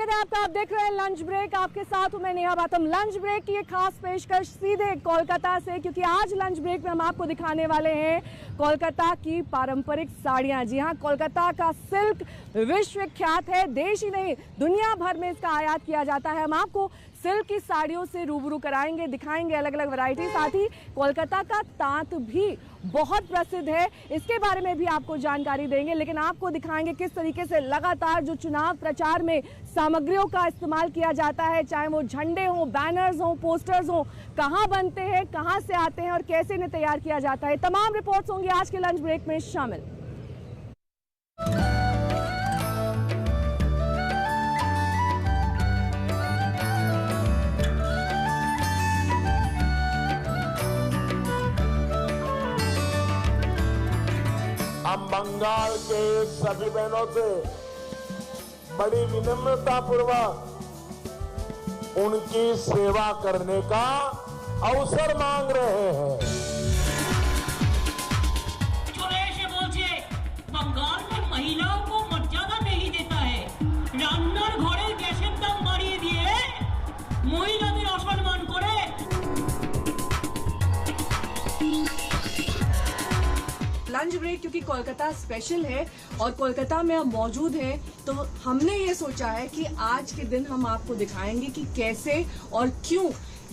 स्वागत है आपका। आप देख रहे हैं लंच ब्रेक, आपके साथ हूं मैं नेहा बातम। लंच ब्रेक की एक खास पेशकश सीधे कोलकाता से, क्योंकि आज लंच ब्रेक में हम आपको दिखाने वाले हैं कोलकाता की पारंपरिक साड़ियां। जी हां, कोलकाता का सिल्क विश्वविख्यात है, देश ही नहीं दुनिया भर में इसका आयात किया जाता है। हम आपको सिल्क की साड़ियों से रूबरू कराएंगे, दिखाएंगे अलग अलग वैरायटी। साथ ही कोलकाता का तांत भी बहुत प्रसिद्ध है, इसके बारे में भी आपको जानकारी देंगे। लेकिन आपको दिखाएंगे किस तरीके से लगातार जो चुनाव प्रचार में सामग्रियों का इस्तेमाल किया जाता है, चाहे वो झंडे हों, बैनर्स हों, पोस्टर्स हों, कहां बनते हैं, कहां से आते हैं और कैसे इन्हें तैयार किया जाता है। तमाम रिपोर्ट्स होंगी आज के लंच ब्रेक में शामिल। हम बंगाल के सभी बहनों से बड़ी विनम्रता पूर्वक उनकी सेवा करने का अवसर मांग रहे हैं। छोड़े से बोलছে बंगाल में महिलाओं को मर्यादा नहीं देता है, রান্নার ঘরে গ্যাসের দাম বাড়িয়ে দিয়ে মহিলাদের অসম্মান করে। लंच ब्रेक क्योंकि कोलकाता स्पेशल है और कोलकाता में अब मौजूद है, तो हमने ये सोचा है कि आज के दिन हम आपको दिखाएंगे कि कैसे और क्यों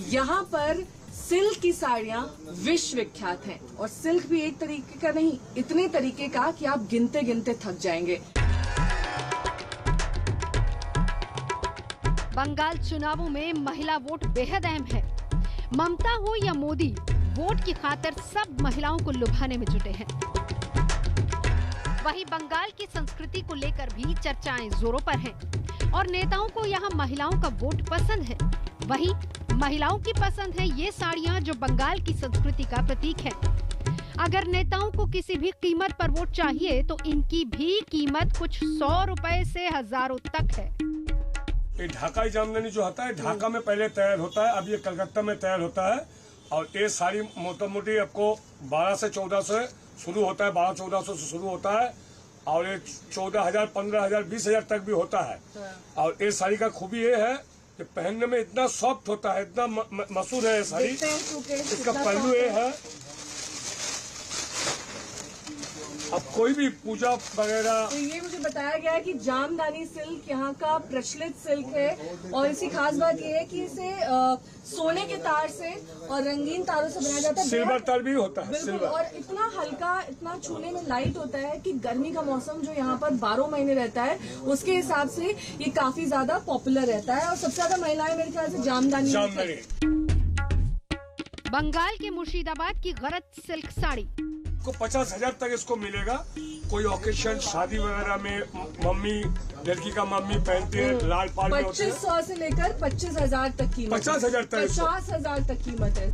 यहाँ पर सिल्क की साड़ियाँ विश्वविख्यात हैं। और सिल्क भी एक तरीके का नहीं, इतने तरीके का कि आप गिनते गिनते थक जाएंगे। बंगाल चुनावों में महिला वोट बेहद अहम है। ममता हो या मोदी, वोट की खातिर सब महिलाओं को लुभाने में जुटे हैं। वहीं बंगाल की संस्कृति को लेकर भी चर्चाएं जोरों पर हैं और नेताओं को यहां महिलाओं का वोट पसंद है। वहीं महिलाओं की पसंद है ये साड़ियां जो बंगाल की संस्कृति का प्रतीक है। अगर नेताओं को किसी भी कीमत पर वोट चाहिए तो इनकी भी कीमत कुछ 100 रुपए से हजारों तक है। ये ढाकाई जामदानी जो होता है, ढाका में पहले तैयार होता है, अब ये कलकत्ता में तैयार होता है। और ये साड़ी मोटा मोटी आपको 12 से 14 से शुरू होता है, 1200-1400 से शुरू होता है और ये 14,000, 15,000, 20,000 तक भी होता है। और ये साड़ी का खूबी ये है कि पहनने में इतना सॉफ्ट होता है, इतना मशहूर है ये साड़ी। इसका पहलू ये है, अब कोई भी पूजा वगैरह। तो ये मुझे बताया गया है कि जामदानी सिल्क यहाँ का प्रचलित सिल्क है और इसकी खास बात ये है कि इसे सोने के तार से और रंगीन तारों से बनाया जाता है। सिल्वर तार भी होता है, बिल्कुल। सिल्वर। और इतना हल्का, इतना छूने में लाइट होता है कि गर्मी का मौसम जो यहाँ पर 12 महीने रहता है, उसके हिसाब से ये काफी ज्यादा पॉपुलर रहता है। और सबसे ज्यादा महिलाएं मेरे ख्याल से जामदानी। बंगाल के मुर्शिदाबाद की गरज सिल्क साड़ी को 50,000 तक इसको मिलेगा। कोई ओकेशन, शादी वगैरह में मम्मी, लड़की का मम्मी पहनती है, लाल पाल में होते हैं। 2500 से लेकर 25,000 तक कीमत। 50,000 तक, 50,000 तक कीमत है।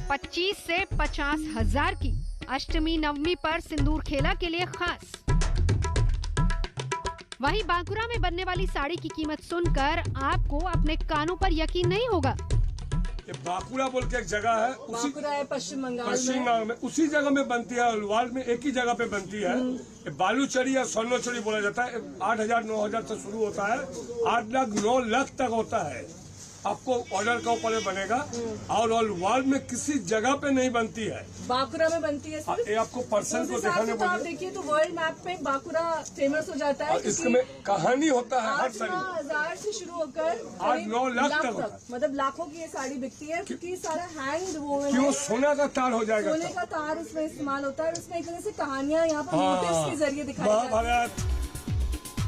25 से 50,000 की अष्टमी नवमी पर सिंदूर खेला के लिए खास। वहीं बांकुरा में बनने वाली साड़ी की कीमत सुनकर आपको अपने कानों पर यकीन नहीं होगा। ये बांकुरा बोल के एक जगह है, बांकुरा है पश्चिम बंगाल में, उसी जगह में बनती है। अलवार में एक ही जगह पे बनती है। ये बालूचड़ी या स्वर्णचड़ी बोला जाता है। 8,000, 9,000 से शुरू होता है, 8 लाख 9 लाख तक होता है। आपको ऑर्डर के ऊपर बनेगा। और अलवार में किसी जगह पे नहीं बनती है, बांकुरा में बनती है सिर्फ। ये आपको पर्सन को दिखाने तो आप देखिए तो वर्ल्ड मैप पे बांकुरा फेमस हो जाता है। इसमें कहानी होता है हर साड़ी। 8,000 से शुरू होकर 8-9 लाख तक, मतलब लाखों की ये साड़ी बिकती है, क्योंकि सारा हैंड वोवन। क्यों? सोना का तार हो जाएगा, सोने का तार उसमें इस्तेमाल होता है। उसमें एक तरह से कहानियां यहाँ पर मोटिव्स के जरिए दिखाई जाती है।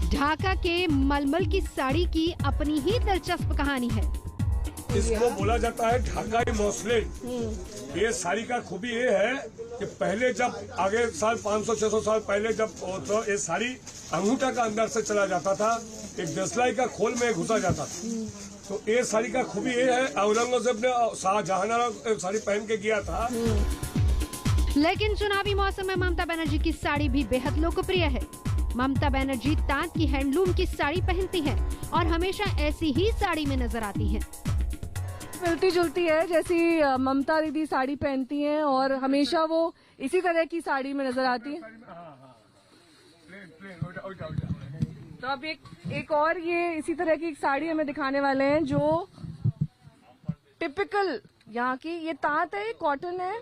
ढाका के मलमल की साड़ी की अपनी ही दिलचस्प कहानी है। इसको बोला जाता है ढाकाई मसलिन। ये साड़ी का खूबी ये है कि पहले जब आगे साल 500-600 साल पहले जब तो ये साड़ी अंगूठा का अंदर से चला जाता था, एक दसलाई का खोल में घुसा जाता था। तो ये साड़ी का खूबी ये है, औरंगजेब ने शाहजहां साड़ी पहन के किया था। लेकिन चुनावी मौसम में ममता बनर्जी की साड़ी भी बेहद लोकप्रिय है। ममता बनर्जी तांत की हैंडलूम की साड़ी पहनती हैं और हमेशा ऐसी ही साड़ी में नजर आती हैं। मिलती जुलती है, जैसी ममता दीदी साड़ी पहनती हैं और हमेशा वो इसी तरह की साड़ी में नजर आती है। तो अब एक और ये इसी तरह की एक साड़ी हमें दिखाने वाले हैं जो टिपिकल यहाँ की, ये तांत है, ये कॉटन है,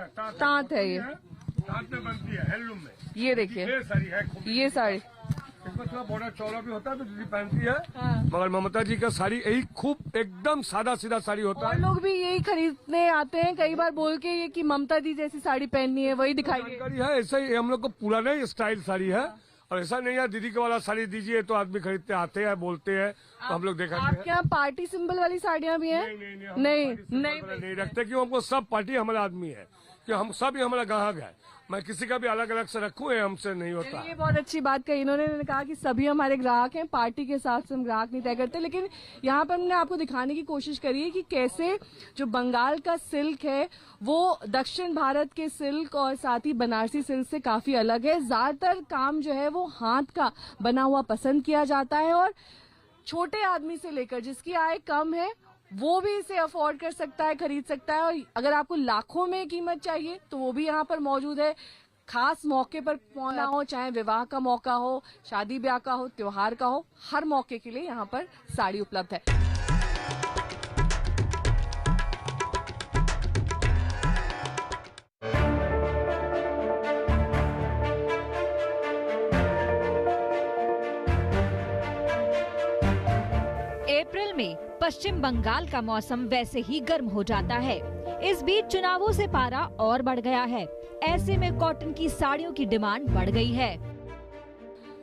तांत है, ये तांत में बनती है, हैंडलूम में। ये देखिए ये साड़ी है, ये साड़ी, इसमें थोड़ा बॉर्डर चौड़ा भी होता है तो दीदी पहनती है। हाँ। मगर ममता जी का साड़ी यही खूब एकदम सादा सीधा साड़ी होता और है। लोग भी यही खरीदने आते हैं कई बार बोल के ये कि ममता दी जैसी साड़ी पहननी है, वही दिखाई दे। जानकारी है, ऐसा ही हम लोग को पुराना ही स्टाइल साड़ी है और ऐसा नहीं है दीदी के वाला साड़ी दीजिए तो आदमी खरीदते आते हैं, बोलते हैं तो हम लोग देखा आपके यहाँ पार्टी सिंबल वाली साड़ियाँ भी हैं? नहीं रखते, क्यों? हमको सब पार्टी हमारा आदमी है, कि हम सब ही हमारा ग्राहक है। मैं किसी का भी अलग अलग से रखूं, ये हमसे नहीं होता। ये बहुत अच्छी बात कही इन्होंने कहा कि सभी हमारे ग्राहक हैं, पार्टी के हिसाब से हम ग्राहक नहीं तय करते। लेकिन यहाँ पर हमने आपको दिखाने की कोशिश करी है कि कैसे जो बंगाल का सिल्क है वो दक्षिण भारत के सिल्क और साथ ही बनारसी सिल्क से काफी अलग है। ज्यादातर काम जो है वो हाथ का बना हुआ पसंद किया जाता है और छोटे आदमी से लेकर जिसकी आय कम है वो भी इसे अफोर्ड कर सकता है, खरीद सकता है। और अगर आपको लाखों में कीमत चाहिए तो वो भी यहाँ पर मौजूद है। खास मौके पर पहुंचना हो, चाहे विवाह का मौका हो, शादी ब्याह का हो, त्योहार का हो, हर मौके के लिए यहाँ पर साड़ी उपलब्ध है। अप्रैल में पश्चिम बंगाल का मौसम वैसे ही गर्म हो जाता है। इस बीच चुनावों से पारा और बढ़ गया है। ऐसे में कॉटन की साड़ियों की डिमांड बढ़ गई है।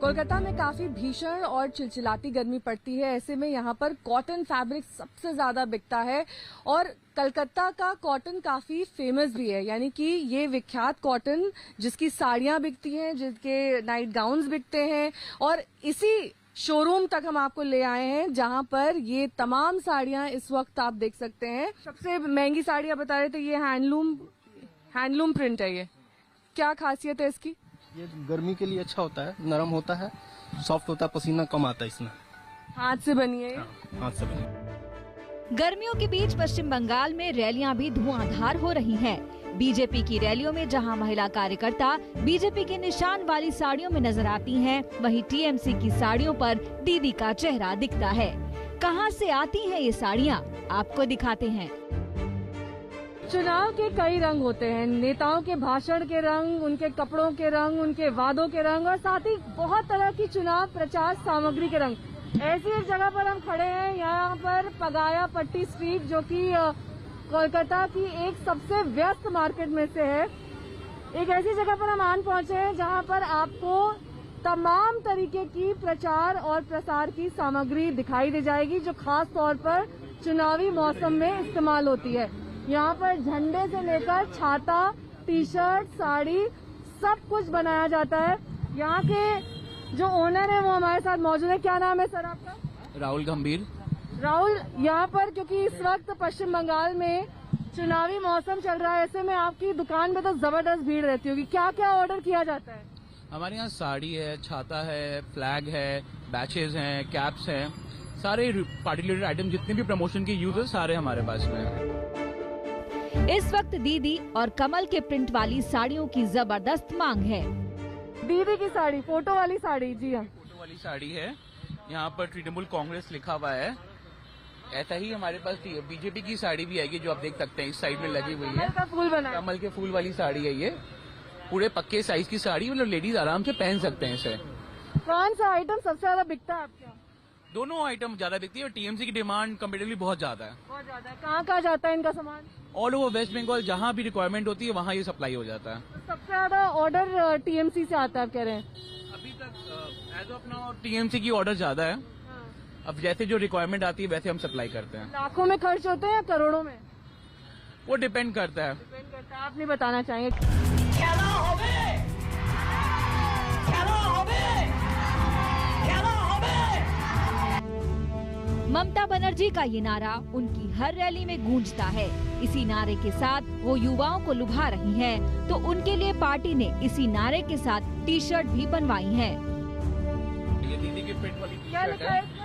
कोलकाता में काफी भीषण और चिलचिलाती गर्मी पड़ती है। ऐसे में यहाँ पर कॉटन फैब्रिक सबसे ज्यादा बिकता है और कलकत्ता का कॉटन काफी फेमस भी है। यानी कि ये विख्यात कॉटन जिसकी साड़ियां बिकती हैं, जिसके नाइट गाउन्स बिकते हैं और इसी शोरूम तक हम आपको ले आए हैं जहां पर ये तमाम साड़ियां इस वक्त आप देख सकते हैं। सबसे महंगी साड़ियां बता रहे थे, ये हैंडलूम प्रिंट है। ये क्या खासियत है इसकी? ये गर्मी के लिए अच्छा होता है, नरम होता है, सॉफ्ट होता है, पसीना कम आता है इसमें। हाथ से बनी है? हाथ से बनी। गर्मियों के बीच पश्चिम बंगाल में रैलियां भी धुआंधार हो रही हैं। बीजेपी की रैलियों में जहां महिला कार्यकर्ता बीजेपी के निशान वाली साड़ियों में नजर आती हैं, वहीं टीएमसी की साड़ियों पर दीदी का चेहरा दिखता है। कहां से आती हैं ये साड़ियां, आपको दिखाते हैं। चुनाव के कई रंग होते हैं, नेताओं के भाषण के रंग, उनके कपड़ों के रंग, उनके वादों के रंग और साथ ही बहुत तरह की चुनाव प्रचार सामग्री के रंग। ऐसी एक जगह पर हम खड़े हैं, यहाँ पर पगाया पट्टी स्ट्रीट जो कि कोलकाता की एक सबसे व्यस्त मार्केट में से है। एक ऐसी जगह पर हम आन पहुंचे हैं जहां पर आपको तमाम तरीके की प्रचार और प्रसार की सामग्री दिखाई दे जाएगी जो खास तौर पर चुनावी मौसम में इस्तेमाल होती है। यहाँ पर झंडे से लेकर छाता, टी शर्ट, साड़ी सब कुछ बनाया जाता है। यहाँ के जो ओनर है वो हमारे साथ मौजूद है। क्या नाम है सर आपका? राहुल गंभीर। राहुल, यहाँ पर क्योंकि इस वक्त पश्चिम बंगाल में चुनावी मौसम चल रहा है, ऐसे में आपकी दुकान में तो जबरदस्त भीड़ रहती होगी। क्या क्या ऑर्डर किया जाता है? हमारे यहाँ साड़ी है, छाता है, फ्लैग है, बैचेज हैं, कैप्स हैं, सारे पार्टी रिलेटेड आइटम जितने भी प्रमोशन के यूज है सारे हमारे पास में हैं। इस वक्त दीदी और कमल के प्रिंट वाली साड़ियों की जबरदस्त मांग है। दीदी की साड़ी, फोटो वाली साड़ी? जी हाँ, फोटो वाली साड़ी है। यहाँ पर तृणमूल कांग्रेस लिखा हुआ है। ऐसा ही हमारे पास बीजेपी की साड़ी भी आएगी जो आप देख सकते हैं, इस साइड में लगी हुई है। कमल का फूल बना है। कमल के फूल वाली साड़ी है ये, पूरे पक्के साइज की साड़ी, मतलब लेडीज आराम से पहन सकते हैं इसे। कौन सा आइटम सबसे ज्यादा बिकता है आपके यहाँ? दोनों आइटम ज्यादा बिकती है और टीएमसी की डिमांड कम्पेरेटिवली बहुत ज्यादा है। बहुत ज्यादा है। कहाँ कहाँ जाता है इनका सामान? ऑल ओवर वेस्ट बंगाल, जहाँ भी रिक्वायरमेंट होती है वहाँ ये सप्लाई हो जाता है। तो सबसे ज्यादा ऑर्डर टीएमसी से आता है, आप कह रहे हैं? अभी तक एज ऑफ नाउ टीएमसी की ऑर्डर ज्यादा है। अब जैसे जो रिक्वायरमेंट आती है वैसे हम सप्लाई करते हैं। लाखों में खर्च होते हैं या करोड़ों में? वो डिपेंड करता है। डिपेंड करता है। आप नहीं बताना चाहेंगे? ममता बनर्जी का ये नारा उनकी हर रैली में गूंजता है। इसी नारे के साथ वो युवाओं को लुभा रही हैं, तो उनके लिए पार्टी ने इसी नारे के साथ टी शर्ट भी बनवाई है। ये दीदी की प्रिंट वाली क्या टी-शर्ट लिखा है, है इसमें?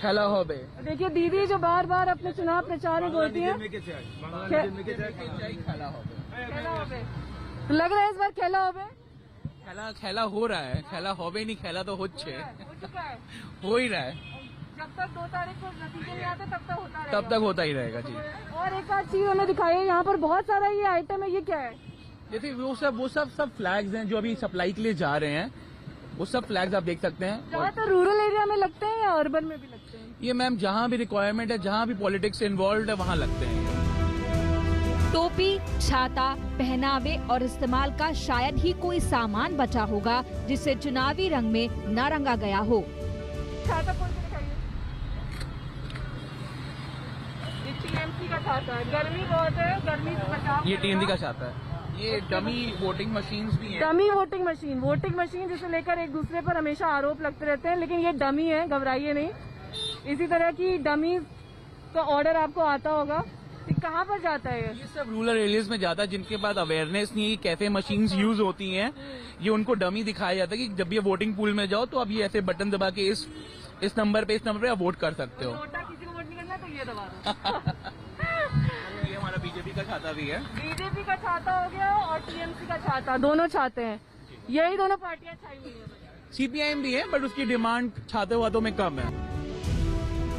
खेला होबे। देखिए दीदी जो बार बार अपने चुनाव प्रचार में बोलती है खेला होबे। तो लग रहा है इस बार खेला होबे। खेला हो रहा है, खेला होवे नहीं, खेला तो हो चुका है, हो ही रहा है, जब तक 2 तारीख को नतीजे नहीं आते तब तक होता रहेगा। तब तक होता ही रहेगा जी। और एक आध चीज हमें दिखाई है, यहाँ पर बहुत सारा ये आइटम है, ये क्या है? देखिए वो सब फ्लैग्स हैं जो अभी सप्लाई के लिए जा रहे हैं, वो सब फ्लैग्स आप देख सकते हैं। ज्यादातर रूरल एरिया में लगते हैं या अर्बन में भी लगते हैं? ये मैम जहाँ भी रिक्वायरमेंट है, जहाँ भी पॉलिटिक्स इन्वॉल्व है, वहाँ लगते हैं। टोपी, छाता, पहनावे और इस्तेमाल का शायद ही कोई सामान बचा होगा जिसे चुनावी रंग में न रंगा गया हो। छाता कौन सा दिखाइए? ये टीएमसी का छाता है, गर्मी बहुत है, गर्मी से बचाव। ये टीएमसी का छाता है, ये डमी वोटिंग मशीन्स भी हैं। डमी वोटिंग मशीन जिसे लेकर एक दूसरे पर हमेशा आरोप लगते रहते हैं, लेकिन ये डमी है, घबराइए नहीं। इसी तरह की डमी का ऑर्डर आपको आता होगा। ये कहाँ पर जाता है? ये सब रूरल एरियाज में जाता है, जिनके पास अवेयरनेस नहीं है कि कैसे मशीन्स यूज होती हैं। ये उनको डमी दिखाया जाता है कि जब ये वोटिंग पूल में जाओ तो अब ये ऐसे बटन दबा के इस नंबर पे आप वोट कर सकते हो। किसी को वोट नहीं करना तो ये दबा दो। ये हमारा बीजेपी का छाता भी है। बीजेपी का छाता हो गया और टीएमसी का छाता, दोनों छाते हैं। यही दोनों पार्टियां छाई हुई है। सीपीआईएम भी है, बट उसकी डिमांड छाते वातों में कम है।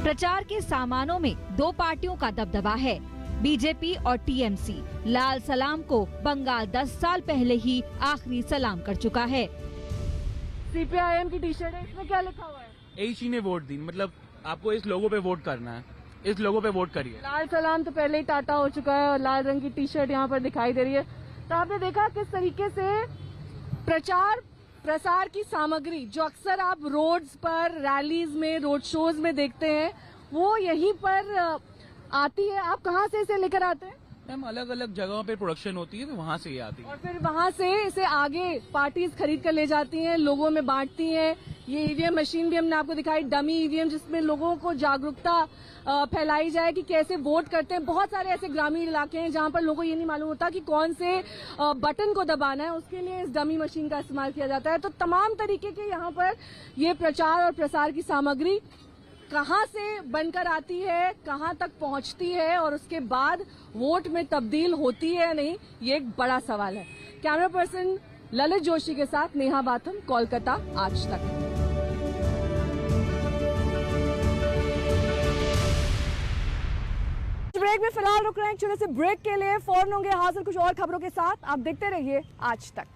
प्रचार के सामानों में 2 पार्टियों का दबदबा है, बीजेपी और टीएमसी। लाल सलाम को बंगाल 10 साल पहले ही आखिरी सलाम कर चुका है। सीपीआईएम की टी शर्ट है, इसमें क्या लिखा हुआ है? एच ने वोट दी, मतलब आपको इस लोगों पे वोट करना है, इस लोगों पे वोट करिए। लाल सलाम तो पहले ही टाटा हो चुका है और लाल रंग की टी शर्ट यहाँ पर दिखाई दे रही है। तो आपने देखा किस तरीके से प्रचार प्रसार की सामग्री जो अक्सर आप रोड्स पर, रैलीज में, रोड शोज में देखते हैं, वो यहीं पर आती है। आप कहाँ से इसे लेकर आते हैं? मैम अलग अलग जगहों पे प्रोडक्शन होती है, तो वहाँ से ये आती है और फिर वहाँ से इसे आगे पार्टीज खरीद कर ले जाती हैं, लोगों में बांटती हैं। ये ईवीएम मशीन भी हमने आपको दिखाई, डमी ईवीएम, जिसमें लोगों को जागरूकता फैलाई जाए कि कैसे वोट करते हैं। बहुत सारे ऐसे ग्रामीण इलाके हैं जहाँ पर लोगों को ये नहीं मालूम होता कि कौन से बटन को दबाना है, उसके लिए इस डमी मशीन का इस्तेमाल किया जाता है। तो तमाम तरीके के यहाँ पर ये प्रचार और प्रसार की सामग्री कहाँ से बनकर आती है, कहाँ तक पहुँचती है और उसके बाद वोट में तब्दील होती है या नहीं, ये एक बड़ा सवाल है। कैमरा पर्सन ललित जोशी के साथ नेहा बाथम, कोलकाता, आज तक। ब्रेक में फिलहाल रुक रहे हैं, एक छोटे से ब्रेक के लिए। फौरन होंगे हाजिर कुछ और खबरों के साथ। आप देखते रहिए आज तक।